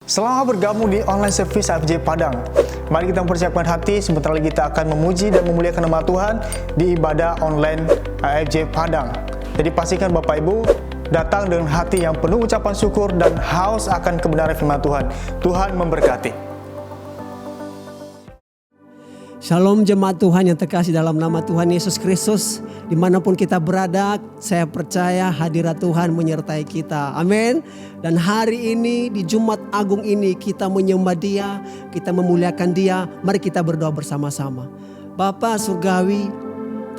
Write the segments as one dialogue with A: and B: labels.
A: Selamat bergabung di online service AFJ Padang. Mari kita mempersiapkan hati, sebentar lagi kita akan memuji dan memuliakan nama Tuhan di ibadah online AFJ Padang. Jadi pastikan Bapak Ibu datang dengan hati yang penuh ucapan syukur dan haus akan kebenaran firman Tuhan. Tuhan memberkati.
B: Shalom jemaat Tuhan yang terkasih dalam nama Tuhan Yesus Kristus. Dimanapun kita berada, saya percaya hadirat Tuhan menyertai kita. Amin. Dan hari ini di Jumat Agung ini kita menyembah Dia, kita memuliakan Dia. Mari kita berdoa bersama-sama. Bapa Surgawi,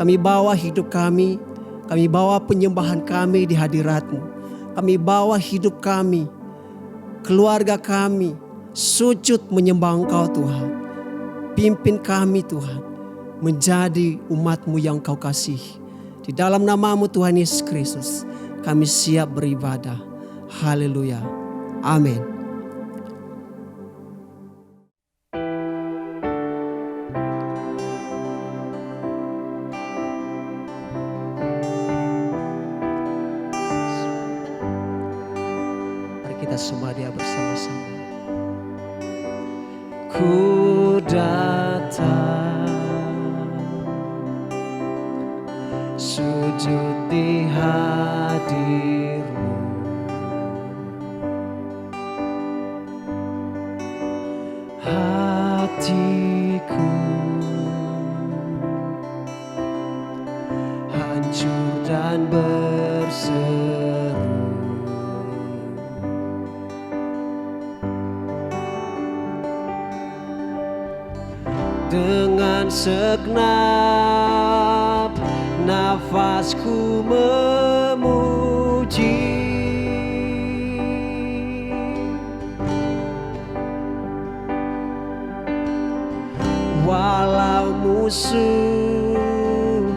B: kami bawa hidup kami bawa penyembahan kami di hadirat-Mu. Kami bawa hidup kami, keluarga kami, sujud menyembah Engkau Tuhan. Pimpin kami Tuhan menjadi umat-Mu yang Kau kasihi. Di dalam nama-Mu Tuhan Yesus Kristus kami siap beribadah. Haleluya. Amin. Mari kita sembah Dia bersama-sama. Ku datang sujud di hadir-Mu, hatiku hancur dan berseru, dengan segenap nafasku memuji, walau musuh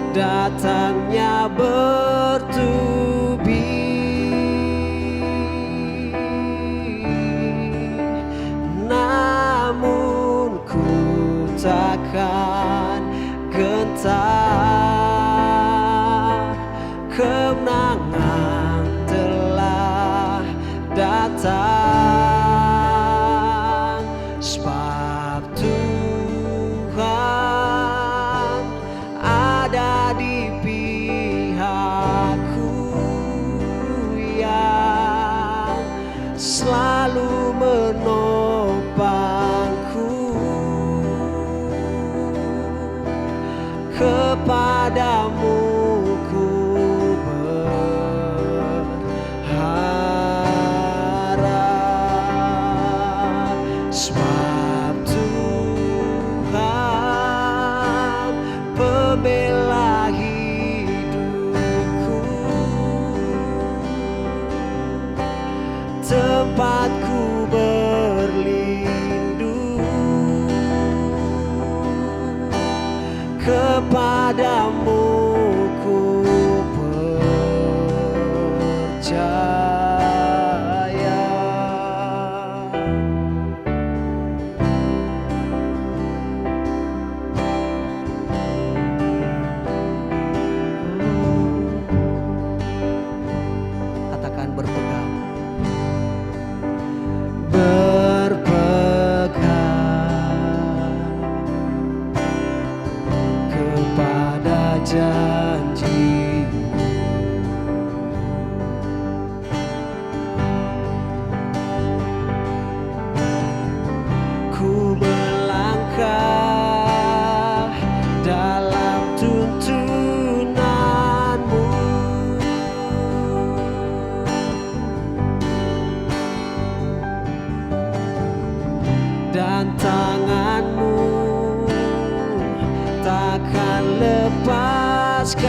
B: datangnya bertubi, namun ku takkan gentar, kemenangan telah datang, sebab Tuhan ada di pihakku yang selalu menopangku. Kepadamu ku berharap, sebab Tuhan pembela hidupku, tempatku berlindung. Kepadamu ku percaya. Katakan berpegang. Kepada janji-Mu, ku melangkah dalam tuntunan-Mu, dan tangan-Mu takkan lepaskanku.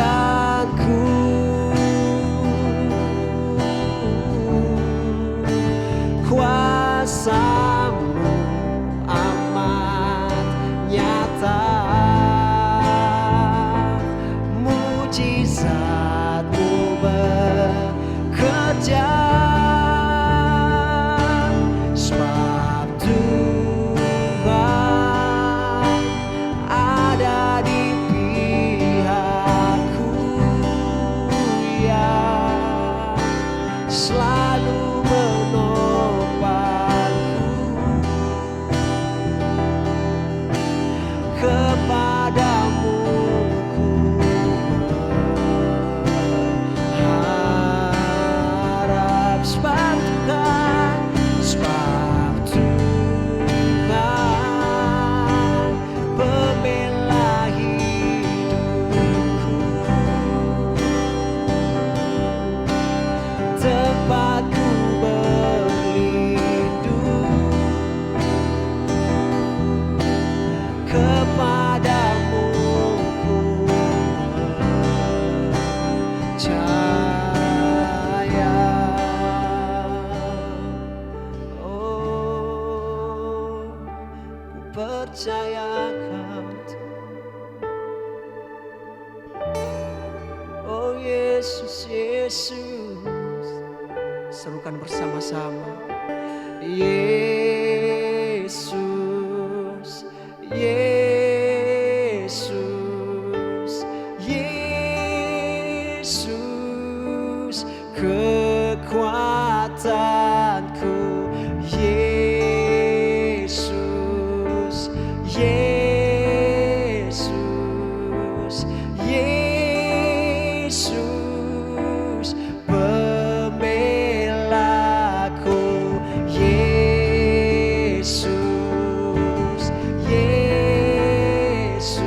B: Kuasa-Mu amat nyata, mujizat-Mu bekerja, sebab Tuhan ada di pihakku yang selalu menopang. percayakan. Oh Yesus, Yesus, serukan bersama-sama. Yesus, Yesus, Yesus, kekuatanku. Yesus, Yesus, Yesus, pembelaku. Yesus, Yesus,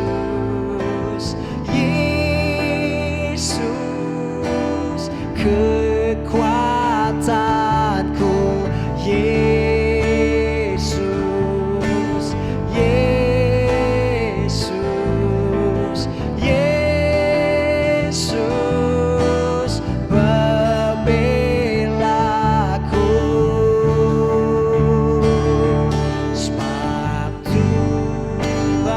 B: Yesus, kekuatanku. Yesus, Yesus, Yesus, pembelaku. Sebab Tuhan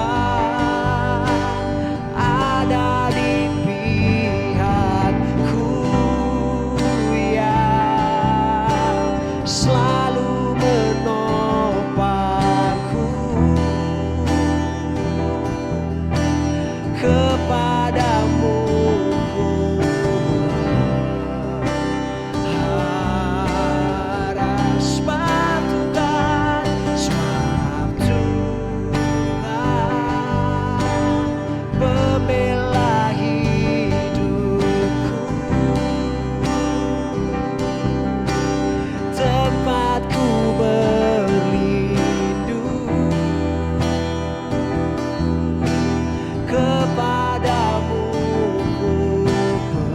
B: ada di pihakku, yang selalu menopangku. Kepadamu ku harap. Sebab Tuhan pembela hidupku, tempatku berlindung. Kepadamu ku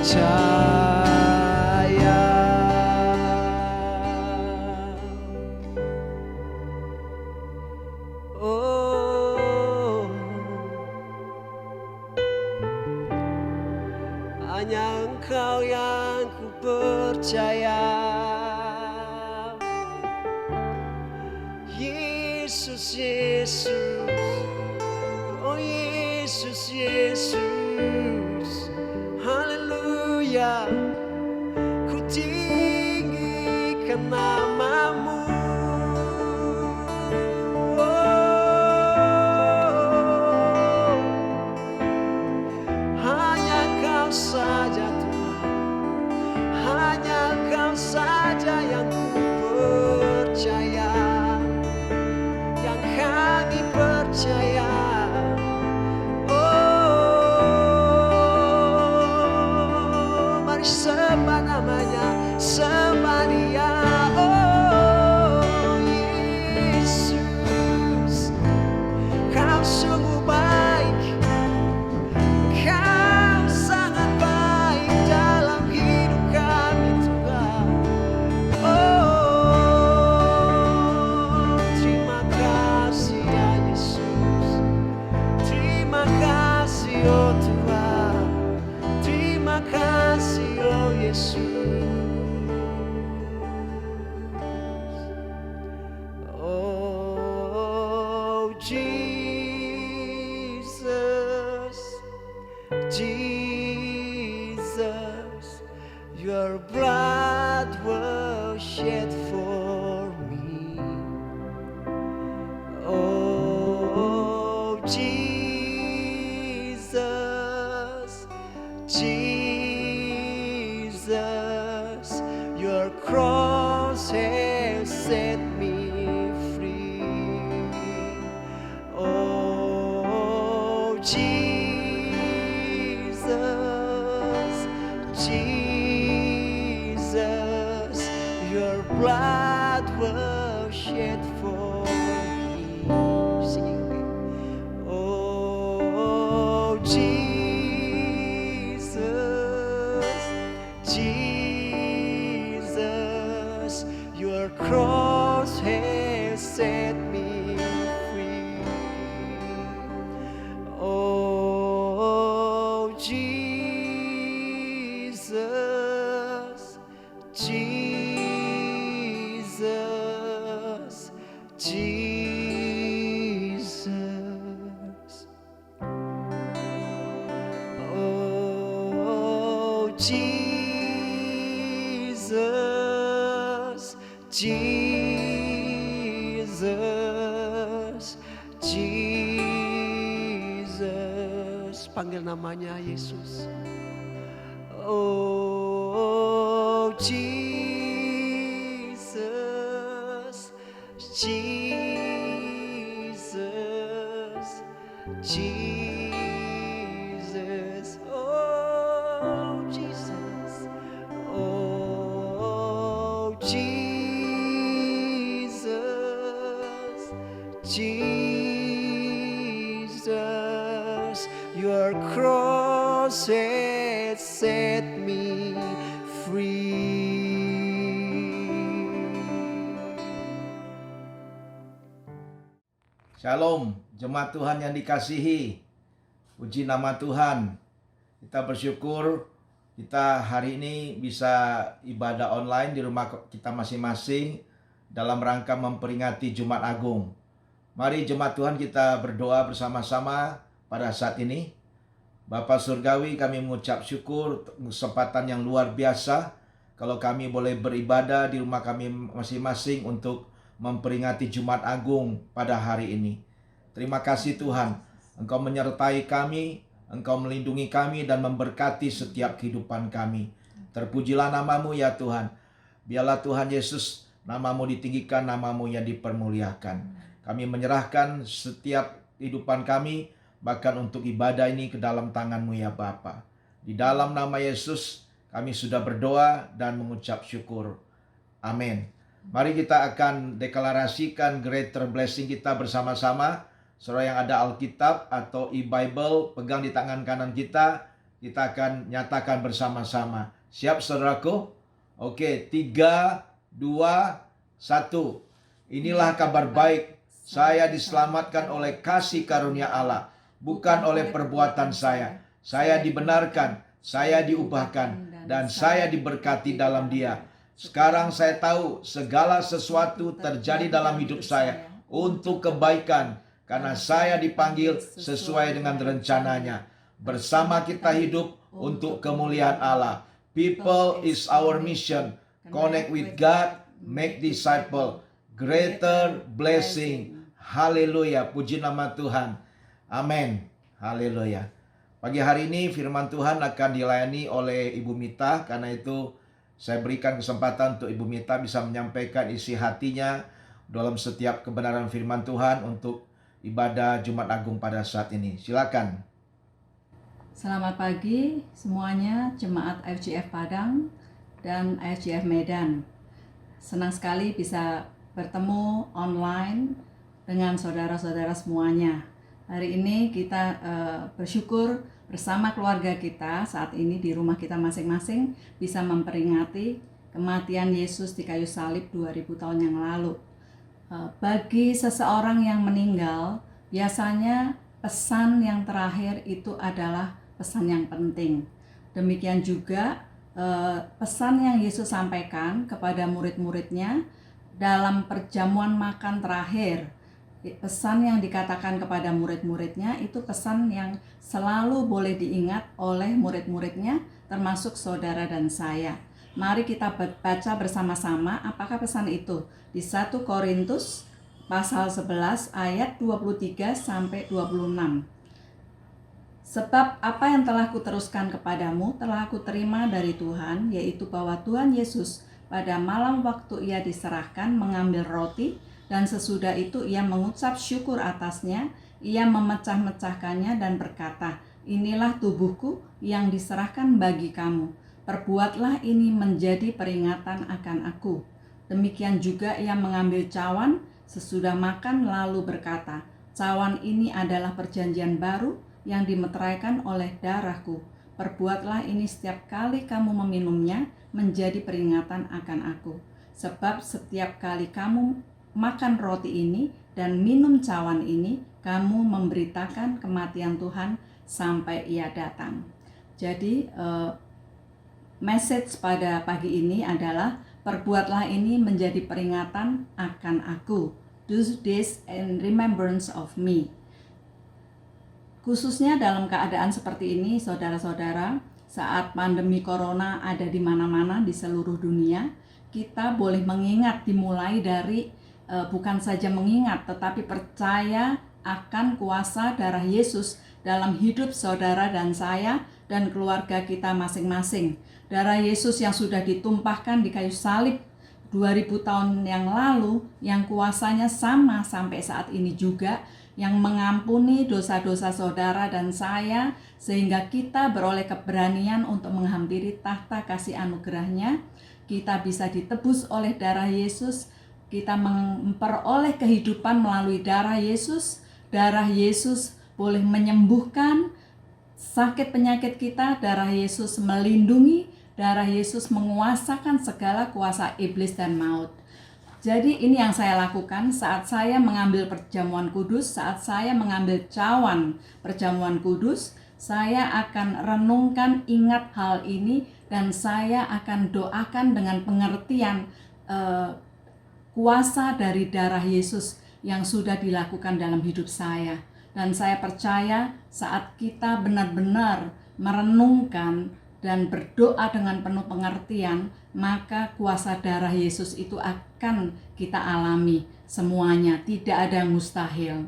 B: percaya. Oh, hanya Engkau yang ku percaya. Yesus, Yesus, oh Yesus, Yesus, haleluya. Ku tinggikan namamu. Oh, hanya Kau saja Tuhan, hanya Kau saja yang ku percaya, yang kami percaya. Oh, mari sembah namanya, sembah Dia. Oh Yesus, Kau sungguh baik, Kau sangat baik dalam hidup kami Tuhan. Oh, terima kasih ya Yesus, terima kasih oh Tuhan, terima kasih oh Yesus. Oh Jesus, Jesus, your blood was shed for me. Oh Jesus, Jesus, your cross has set me free. Oh Jesus, Jesus, your blood was shed for me. Singing. Oh Jesus, Jesus, your cross has set me free. Oh Jesus, Jesus, Jesus. Jesus, Jesus, Jesus. Panggil namanya Yesus. Oh Jesus, Jesus, Jesus. Oh Jesus, oh Jesus, Jesus. Your cross has set me free.
C: Shalom, jemaat Tuhan yang dikasihi. Puji nama Tuhan. Kita bersyukur kita hari ini bisa ibadah online di rumah kita masing-masing dalam rangka memperingati Jumat Agung. Mari jemaat Tuhan kita berdoa bersama-sama pada saat ini. Bapa Surgawi, kami mengucap syukur kesempatan yang luar biasa kalau kami boleh beribadah di rumah kami masing-masing untuk memperingati Jumat Agung pada hari ini. Terima kasih Tuhan, Engkau menyertai kami, Engkau melindungi kami dan memberkati setiap kehidupan kami. Terpujilah namamu ya Tuhan. Biarlah Tuhan Yesus, namamu ditinggikan, namamu yang dipermuliakan. Kami menyerahkan setiap kehidupan kami, bahkan untuk ibadah ini ke dalam tangan-Mu ya Bapa. Di dalam nama Yesus kami sudah berdoa dan mengucap syukur. Amin. Mari kita akan deklarasikan greater blessing kita bersama-sama. Saudara yang ada Alkitab atau e-Bible pegang di tangan kanan kita akan nyatakan bersama-sama. Siap saudaraku? Oke, 3, 2, 1. Inilah kabar baik. Saya diselamatkan oleh kasih karunia Allah, bukan oleh perbuatan saya. Saya dibenarkan, saya diubahkan, dan saya diberkati dalam Dia. Sekarang saya tahu segala sesuatu terjadi dalam hidup saya untuk kebaikan, karena saya dipanggil sesuai dengan rencananya. Bersama kita hidup untuk kemuliaan Allah. People is our mission. Connect with God, make disciple. Greater blessing. Haleluya, puji nama Tuhan. Amin. Haleluya. Pagi hari ini firman Tuhan akan dilayani oleh Ibu Mita. Karena itu saya berikan kesempatan untuk Ibu Mita bisa menyampaikan isi hatinya dalam setiap kebenaran firman Tuhan untuk ibadah Jumat Agung pada saat ini. Silakan.
D: Selamat pagi semuanya, jemaat IFGF Padang dan IFGF Medan. Senang sekali bisa bertemu online dengan saudara-saudara semuanya. Hari ini kita bersyukur bersama keluarga kita saat ini di rumah kita masing-masing bisa memperingati kematian Yesus di kayu salib 2000 tahun yang lalu. Bagi seseorang yang meninggal, biasanya pesan yang terakhir itu adalah pesan yang penting. Demikian juga pesan yang Yesus sampaikan kepada murid-muridnya dalam perjamuan makan terakhir. Pesan yang dikatakan kepada murid-muridnya itu pesan yang selalu boleh diingat oleh murid-muridnya, termasuk saudara dan saya. Mari kita baca bersama-sama apakah pesan itu di 1 Korintus pasal 11 ayat 23 sampai 26. Sebab apa yang telah kuteruskan kepadamu telah aku terima dari Tuhan, yaitu bahwa Tuhan Yesus pada malam waktu ia diserahkan mengambil roti, dan sesudah itu ia mengucap syukur atasnya, ia memecah-mecahkannya dan berkata, inilah tubuhku yang diserahkan bagi kamu. Perbuatlah ini menjadi peringatan akan aku. Demikian juga ia mengambil cawan sesudah makan lalu berkata, cawan ini adalah perjanjian baru yang dimeteraikan oleh darahku. Perbuatlah ini setiap kali kamu meminumnya menjadi peringatan akan aku. Sebab setiap kali kamu makan roti ini dan minum cawan ini, kamu memberitakan kematian Tuhan sampai ia datang. Jadi message pada pagi ini adalah perbuatlah ini menjadi peringatan akan aku. Do this in remembrance of me. Khususnya dalam keadaan seperti ini, saudara-saudara, saat pandemi corona ada di mana-mana di seluruh dunia, kita boleh mengingat dimulai dari bukan saja mengingat tetapi percaya akan kuasa darah Yesus dalam hidup saudara dan saya dan keluarga kita masing-masing. Darah Yesus yang sudah ditumpahkan di kayu salib 2000 tahun yang lalu, yang kuasanya sama sampai saat ini juga, yang mengampuni dosa-dosa saudara dan saya, sehingga kita beroleh keberanian untuk menghampiri tahta kasih anugerahnya. Kita bisa ditebus oleh darah Yesus, kita memperoleh kehidupan melalui darah Yesus. Darah Yesus boleh menyembuhkan sakit penyakit kita, darah Yesus melindungi, darah Yesus menguasakan segala kuasa iblis dan maut. Jadi ini yang saya lakukan saat saya mengambil perjamuan kudus, saat saya mengambil cawan perjamuan kudus, saya akan renungkan, ingat hal ini, dan saya akan doakan dengan pengertian kuasa dari darah Yesus yang sudah dilakukan dalam hidup saya. Dan saya percaya saat kita benar-benar merenungkan dan berdoa dengan penuh pengertian, maka kuasa darah Yesus itu akan kita alami semuanya, tidak ada yang mustahil.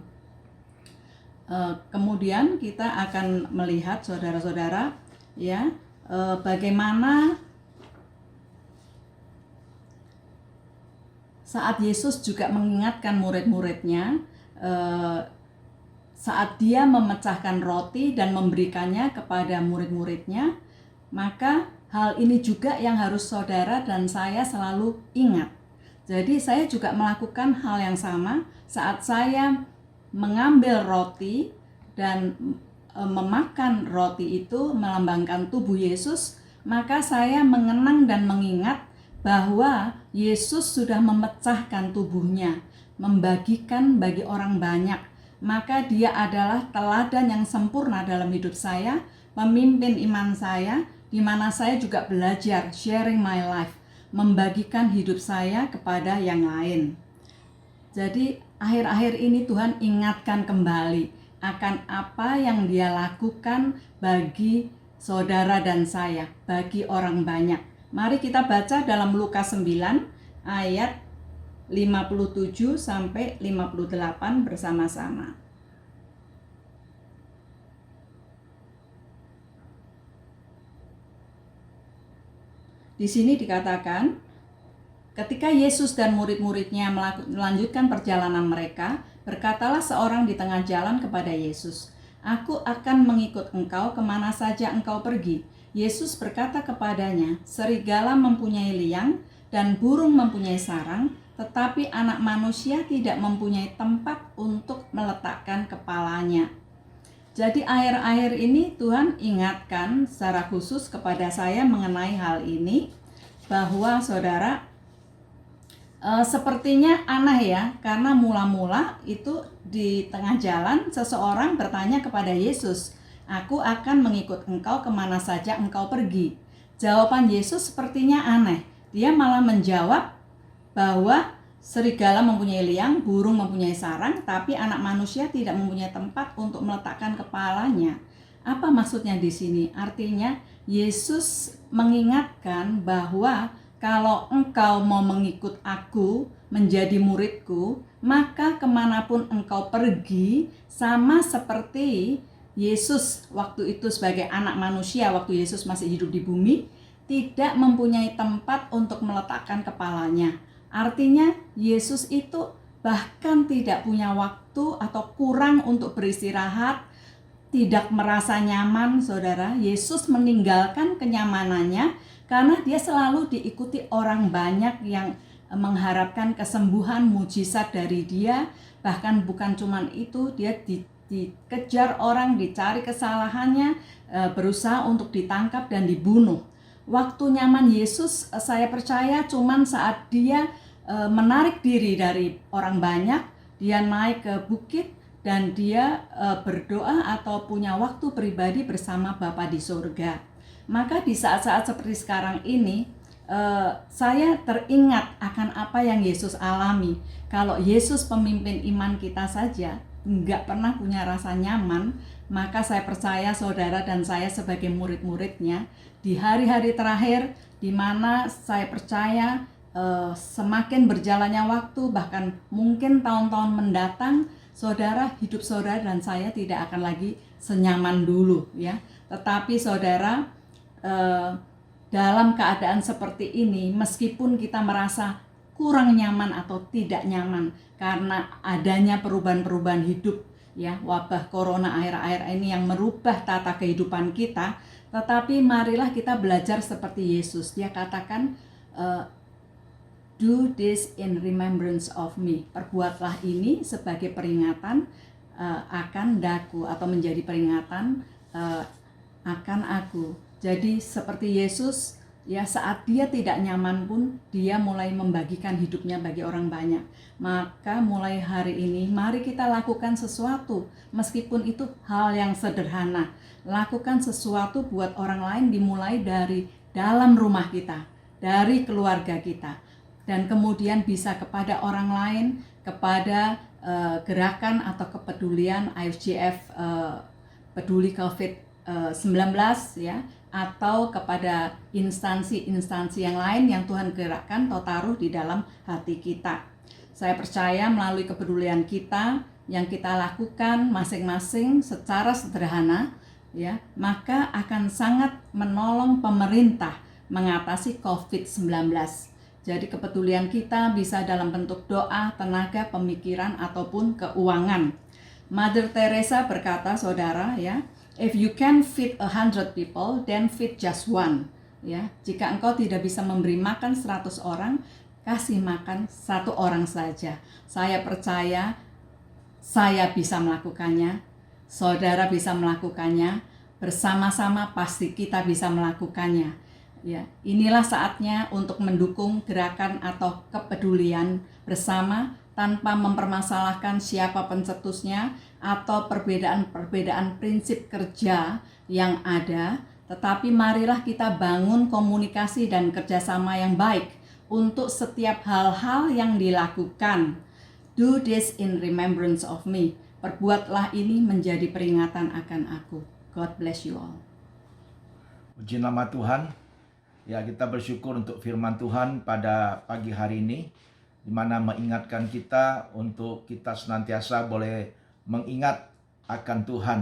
D: Kemudian kita akan melihat saudara-saudara, ya, bagaimana saat Yesus juga mengingatkan murid-muridnya, saat dia memecahkan roti dan memberikannya kepada murid-muridnya, maka hal ini juga yang harus saudara dan saya selalu ingat. Jadi saya juga melakukan hal yang sama saat saya mengambil roti dan memakan roti itu melambangkan tubuh Yesus, maka saya mengenang dan mengingat bahwa Yesus sudah memecahkan tubuhnya, membagikan bagi orang banyak. Maka dia adalah teladan yang sempurna dalam hidup saya, pemimpin iman saya, di mana saya juga belajar sharing my life, membagikan hidup saya kepada yang lain. Jadi akhir-akhir ini Tuhan ingatkan kembali akan apa yang dia lakukan bagi saudara dan saya, bagi orang banyak. Mari kita baca dalam Lukas 9 ayat 57 sampai 58 bersama-sama. Di sini dikatakan, ketika Yesus dan murid-muridnya melanjutkan perjalanan mereka, berkatalah seorang di tengah jalan kepada Yesus, "Aku akan mengikut engkau kemana saja engkau pergi." Yesus berkata kepadanya, "Serigala mempunyai liang dan burung mempunyai sarang, tetapi anak manusia tidak mempunyai tempat untuk meletakkan kepalanya." Jadi akhir-akhir ini Tuhan ingatkan secara khusus kepada saya mengenai hal ini, bahwa saudara, sepertinya aneh ya, karena mula-mula itu di tengah jalan seseorang bertanya kepada Yesus, "Aku akan mengikut engkau kemana saja engkau pergi." Jawaban Yesus sepertinya aneh. Dia malah menjawab bahwa serigala mempunyai liang, burung mempunyai sarang, tapi anak manusia tidak mempunyai tempat untuk meletakkan kepalanya. Apa maksudnya di sini? Artinya Yesus mengingatkan bahwa kalau engkau mau mengikut aku, menjadi muridku, maka kemanapun engkau pergi, sama seperti Yesus waktu itu sebagai anak manusia, waktu Yesus masih hidup di bumi, tidak mempunyai tempat untuk meletakkan kepalanya. Artinya Yesus itu bahkan tidak punya waktu atau kurang untuk beristirahat, tidak merasa nyaman, saudara. Yesus meninggalkan kenyamanannya karena dia selalu diikuti orang banyak yang mengharapkan kesembuhan, mujizat dari dia. Bahkan bukan cuma itu, dia dikejar orang, dicari kesalahannya, berusaha untuk ditangkap dan dibunuh. Waktu nyaman Yesus, saya percaya cuman saat dia menarik diri dari orang banyak, dia naik ke bukit dan dia berdoa atau punya waktu pribadi bersama Bapa di surga. Maka di saat-saat seperti sekarang ini, saya teringat akan apa yang Yesus alami. Kalau Yesus pemimpin iman kita saja, nggak pernah punya rasa nyaman, maka saya percaya saudara dan saya sebagai murid-muridnya di hari-hari terakhir, di mana saya percaya semakin berjalannya waktu, bahkan mungkin tahun-tahun mendatang, saudara, hidup saudara dan saya tidak akan lagi senyaman dulu ya. Tetapi saudara, dalam keadaan seperti ini, meskipun kita merasa kurang nyaman atau tidak nyaman karena adanya perubahan-perubahan hidup ya, wabah corona akhir-akhir ini yang merubah tata kehidupan kita, tetapi marilah kita belajar seperti Yesus. Dia katakan, do this in remembrance of me. Perbuatlah ini sebagai peringatan akan daku, atau menjadi peringatan akan aku. Jadi seperti Yesus ya, saat dia tidak nyaman pun dia mulai membagikan hidupnya bagi orang banyak. Maka mulai hari ini mari kita lakukan sesuatu, meskipun itu hal yang sederhana. Lakukan sesuatu buat orang lain, dimulai dari dalam rumah kita, dari keluarga kita, dan kemudian bisa kepada orang lain, kepada gerakan atau kepedulian IFJF peduli COVID-19 ya, atau kepada instansi-instansi yang lain yang Tuhan gerakkan atau taruh di dalam hati kita. Saya percaya melalui kepedulian kita yang kita lakukan masing-masing secara sederhana ya, maka akan sangat menolong pemerintah mengatasi COVID-19. Jadi kepedulian kita bisa dalam bentuk doa, tenaga, pemikiran, ataupun keuangan. Mother Teresa berkata, saudara ya, if you can feed 100 people, then feed just one. Ya, jika engkau tidak bisa memberi makan 100 orang, kasih makan 1 orang saja. Saya percaya saya bisa melakukannya, saudara bisa melakukannya, bersama-sama pasti kita bisa melakukannya. Ya, inilah saatnya untuk mendukung gerakan atau kepedulian bersama tanpa mempermasalahkan siapa pencetusnya atau perbedaan-perbedaan prinsip kerja yang ada, tetapi marilah kita bangun komunikasi dan kerjasama yang baik untuk setiap hal-hal yang dilakukan. Do this in remembrance of me. Perbuatlah ini menjadi peringatan akan aku. God bless you all.
C: Puji nama Tuhan. Ya, kita bersyukur untuk firman Tuhan pada pagi hari ini, di mana mengingatkan kita untuk kita senantiasa boleh mengingat akan Tuhan,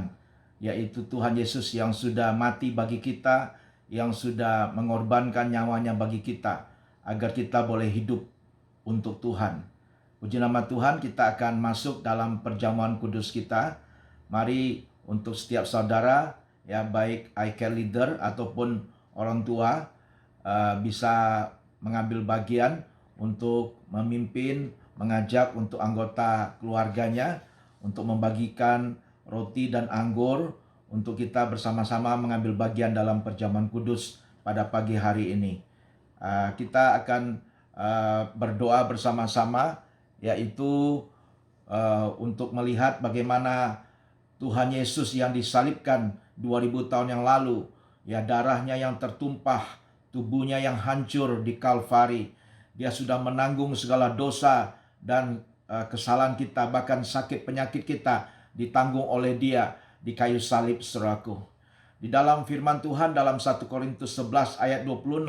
C: yaitu Tuhan Yesus yang sudah mati bagi kita, yang sudah mengorbankan nyawanya bagi kita, agar kita boleh hidup untuk Tuhan. Puji nama Tuhan, kita akan masuk dalam perjamuan kudus kita. Mari untuk setiap saudara, ya baik iCare leader ataupun orang tua, bisa mengambil bagian untuk memimpin, mengajak untuk anggota keluarganya untuk membagikan roti dan anggur untuk kita bersama-sama mengambil bagian dalam perjamuan kudus pada pagi hari ini. Kita akan berdoa bersama-sama, yaitu untuk melihat bagaimana Tuhan Yesus yang disalibkan 2000 tahun yang lalu, ya darahnya yang tertumpah, tubuhnya yang hancur di Kalvari. Dia sudah menanggung segala dosa dan kesalahan kita, bahkan sakit penyakit kita ditanggung oleh Dia di kayu salib, saudaraku. Di dalam firman Tuhan dalam 1 Korintus 11 ayat 26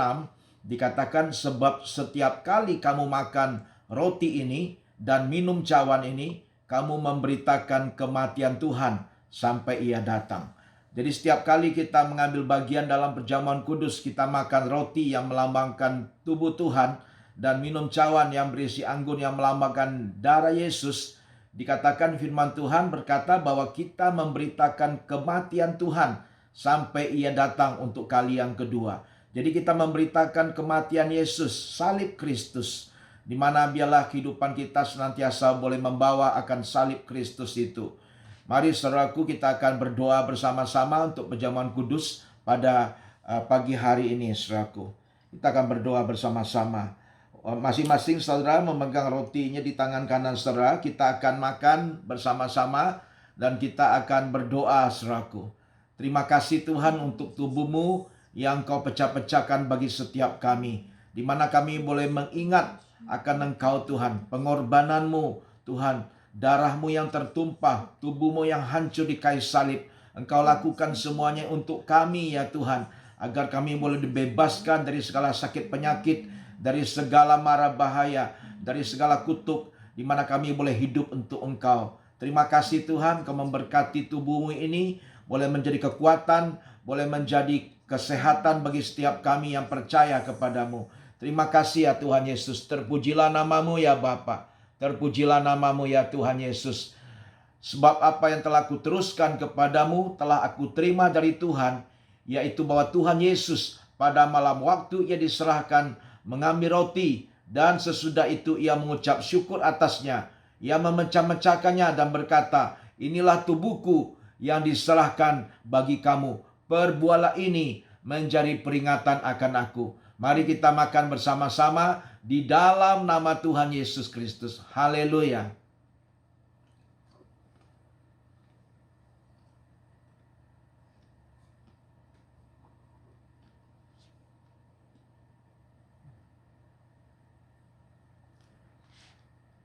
C: dikatakan, sebab setiap kali kamu makan roti ini dan minum cawan ini, kamu memberitakan kematian Tuhan sampai Ia datang. Jadi setiap kali kita mengambil bagian dalam perjamuan kudus, kita makan roti yang melambangkan tubuh Tuhan dan minum cawan yang berisi anggur yang melambangkan darah Yesus. Dikatakan firman Tuhan berkata bahwa kita memberitakan kematian Tuhan sampai Ia datang untuk kali yang kedua. Jadi kita memberitakan kematian Yesus, salib Kristus, di mana biarlah kehidupan kita senantiasa boleh membawa akan salib Kristus itu. Mari saudaraku, kita akan berdoa bersama-sama untuk perjamuan kudus pada pagi hari ini, saudaraku. Kita akan berdoa bersama-sama. Masing-masing saudara memegang rotinya di tangan kanan saudara. Kita akan makan bersama-sama dan kita akan berdoa, saudaraku. Terima kasih Tuhan untuk tubuh-Mu yang Kau pecah-pecahkan bagi setiap kami, di mana kami boleh mengingat akan Engkau Tuhan, pengorbanan-Mu Tuhan, darahmu yang tertumpah, tubuhmu yang hancur di kayu salib. Engkau lakukan semuanya untuk kami ya Tuhan, agar kami boleh dibebaskan dari segala sakit penyakit, dari segala mara bahaya, dari segala kutuk, di mana kami boleh hidup untuk Engkau. Terima kasih Tuhan, Kau memberkati tubuhmu ini, boleh menjadi kekuatan, boleh menjadi kesehatan bagi setiap kami yang percaya kepadamu. Terima kasih ya Tuhan Yesus. Terpujilah namamu ya Bapa. Terpujilah namamu ya Tuhan Yesus. Sebab apa yang telah kuteruskan kepadamu telah aku terima dari Tuhan, yaitu bahwa Tuhan Yesus pada malam waktu ia diserahkan mengambil roti, dan sesudah itu ia mengucap syukur atasnya. Ia memecah-mecahkannya dan berkata, inilah tubuhku yang diserahkan bagi kamu. Perbuatlah ini menjadi peringatan akan aku. Mari kita makan bersama-sama di dalam nama Tuhan Yesus Kristus. Haleluya.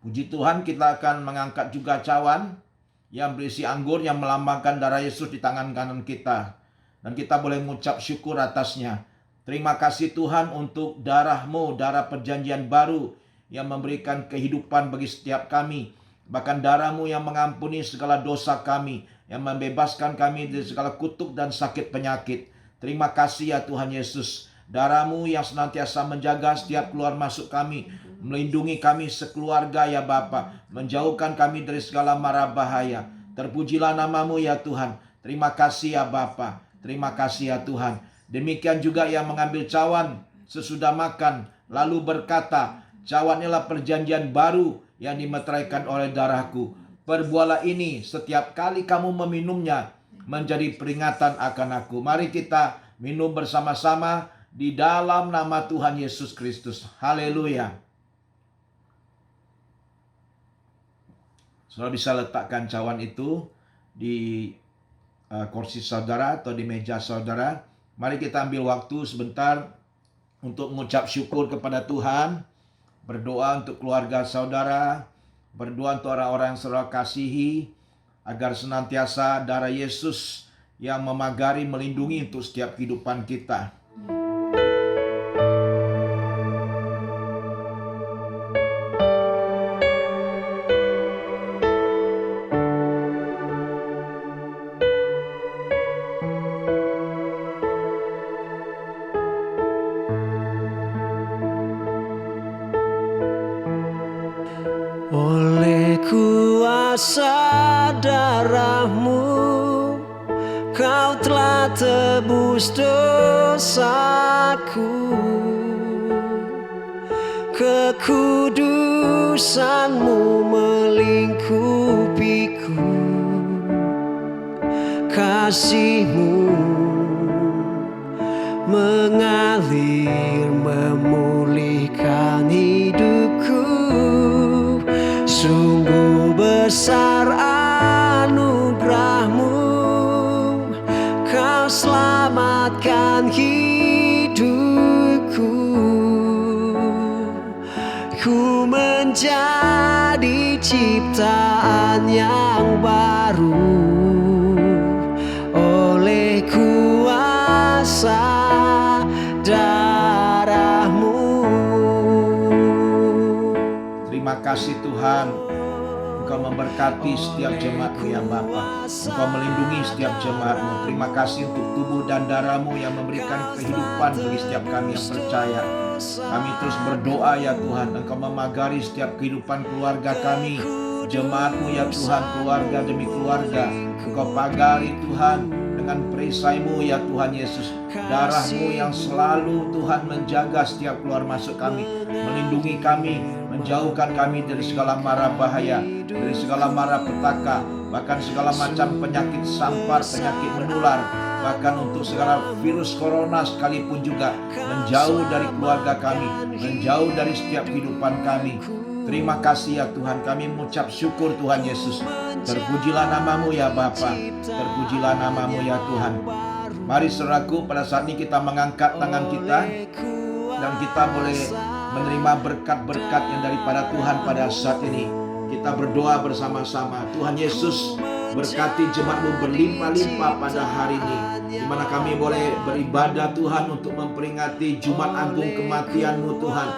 C: Puji Tuhan, kita akan mengangkat juga cawan yang berisi anggur yang melambangkan darah Yesus di tangan kanan kita. Dan kita boleh mengucap syukur atasnya. Terima kasih Tuhan untuk darah-Mu, darah perjanjian baru yang memberikan kehidupan bagi setiap kami. Bahkan darah-Mu yang mengampuni segala dosa kami, yang membebaskan kami dari segala kutuk dan sakit penyakit. Terima kasih ya Tuhan Yesus. Darah-Mu yang senantiasa menjaga setiap keluar masuk kami, melindungi kami sekeluarga ya Bapa, menjauhkan kami dari segala mara bahaya. Terpujilah namamu ya Tuhan. Terima kasih ya Bapa. Terima kasih ya Tuhan. Demikian juga yang mengambil cawan sesudah makan, lalu berkata, cawan inilah perjanjian baru yang dimeteraikan oleh darahku. Perbuatlah ini setiap kali kamu meminumnya, menjadi peringatan akan aku. Mari kita minum bersama-sama di dalam nama Tuhan Yesus Kristus. Haleluya. Saudara bisa letakkan cawan itu di kursi saudara atau di meja saudara. Mari kita ambil waktu sebentar untuk mengucap syukur kepada Tuhan. Berdoa untuk keluarga saudara. Berdoa untuk orang-orang yang saudara kasihi. Agar senantiasa darah Yesus yang memagari, melindungi untuk setiap kehidupan kita.
B: Oleh kuasa darah-Mu, Kau telah tebus dosaku. Kekudusan-Mu melingkupiku. Kasih-Mu mengalir memulihkan hidupku. Sungguh besar anugerah-Mu, Kau selamatkan hidupku. Ku menjadi ciptaan yang baru oleh kuasa darah-Mu.
C: Terima kasih Tuhan, Engkau memberkati setiap jemaat-Mu ya Bapa. Engkau melindungi setiap jemaat-Mu. Terima kasih untuk tubuh dan darah-Mu yang memberikan kehidupan bagi setiap kami yang percaya. Kami terus berdoa ya Tuhan, Engkau memagari setiap kehidupan keluarga kami, jemaat-Mu ya Tuhan, keluarga demi keluarga. Engkau pagari Tuhan dengan perisai-Mu ya Tuhan Yesus. Darah-Mu yang selalu Tuhan menjaga setiap keluar masuk kami, melindungi kami, menjauhkan kami dari segala mara bahaya, dari segala mara petaka, bahkan segala macam penyakit sampar, penyakit menular, bahkan untuk segala virus corona sekalipun juga menjauh dari keluarga kami, menjauh dari setiap kehidupan kami. Terima kasih ya Tuhan, kami mengucap syukur Tuhan Yesus. Terpujilah namamu ya Bapa, terpujilah namamu ya Tuhan. Mari saudaraku, pada saat ini kita mengangkat tangan kita dan kita boleh menerima berkat-berkat yang daripada Tuhan pada saat ini. Kita berdoa bersama-sama. Tuhan Yesus, berkati jemaat-Mu berlimpah-limpah pada hari ini, di mana kami boleh beribadah Tuhan untuk memperingati Jumat Agung kematian-Mu Tuhan.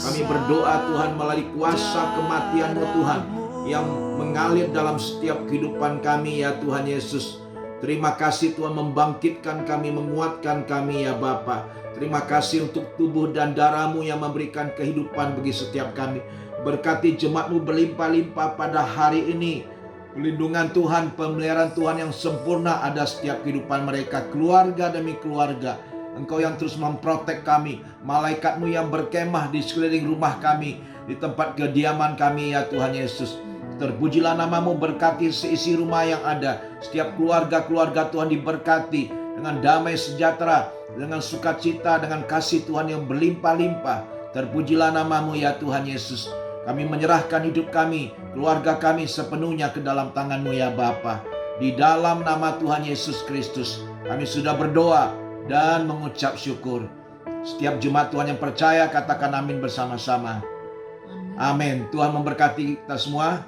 C: Kami berdoa Tuhan melalui kuasa kematian-Mu Tuhan yang mengalir dalam setiap kehidupan kami ya Tuhan Yesus. Terima kasih Tuhan membangkitkan kami, menguatkan kami ya Bapa. Terima kasih untuk tubuh dan darah-Mu yang memberikan kehidupan bagi setiap kami. Berkati jemaat-Mu berlimpah-limpah pada hari ini. Pelindungan Tuhan, pemeliharaan Tuhan yang sempurna ada setiap kehidupan mereka, keluarga demi keluarga. Engkau yang terus memprotek kami, malaikat-Mu yang berkemah di sekeliling rumah kami, di tempat kediaman kami ya Tuhan Yesus. Terpujilah nama-Mu, berkati seisi rumah yang ada. Setiap keluarga-keluarga Tuhan diberkati dengan damai sejahtera, dengan sukacita, dengan kasih Tuhan yang berlimpah-limpah. Terpujilah nama-Mu ya Tuhan Yesus. Kami menyerahkan hidup kami, keluarga kami sepenuhnya ke dalam tangan-Mu ya Bapa. Di dalam nama Tuhan Yesus Kristus, kami sudah berdoa dan mengucap syukur. Setiap jemaat Tuhan yang percaya, katakan amin bersama-sama. Amin. Tuhan memberkati kita semua.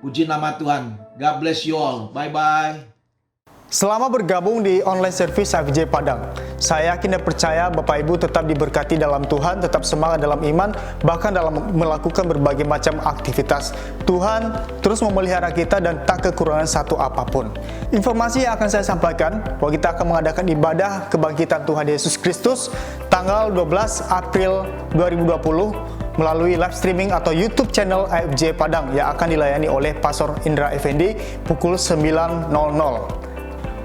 C: Puji nama Tuhan. God bless you all. Bye-bye.
A: Selama bergabung di online service FJ Padang, saya yakin dan percaya Bapak Ibu tetap diberkati dalam Tuhan, tetap semangat dalam iman, bahkan dalam melakukan berbagai macam aktivitas. Tuhan terus memelihara kita dan tak kekurangan satu apapun. Informasi yang akan saya sampaikan bahwa kita akan mengadakan ibadah kebangkitan Tuhan Yesus Kristus tanggal 12 April 2020 melalui live streaming atau YouTube channel AFJ Padang yang akan dilayani oleh Pastor Indra Effendi pukul 9.00.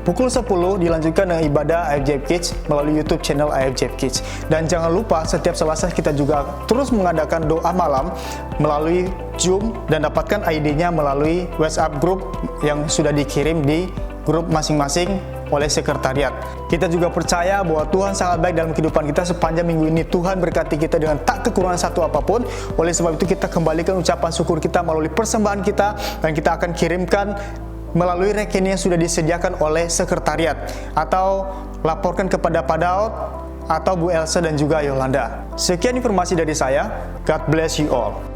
A: Pukul 10 dilanjutkan dengan ibadah AFJ Kids melalui YouTube channel AFJ Kids. Dan jangan lupa setiap Selasa kita juga terus mengadakan doa malam melalui Zoom dan dapatkan ID-nya melalui WhatsApp group yang sudah dikirim di grup masing-masing oleh sekretariat. Kita juga percaya bahwa Tuhan sangat baik dalam kehidupan kita sepanjang minggu ini. Tuhan berkati kita dengan tak kekurangan satu apapun. Oleh sebab itu kita kembalikan ucapan syukur kita melalui persembahan kita, dan kita akan kirimkan melalui rekening yang sudah disediakan oleh sekretariat, atau laporkan kepada Pak Daud atau Bu Elsa dan juga Yolanda. Sekian informasi dari saya. God bless you all.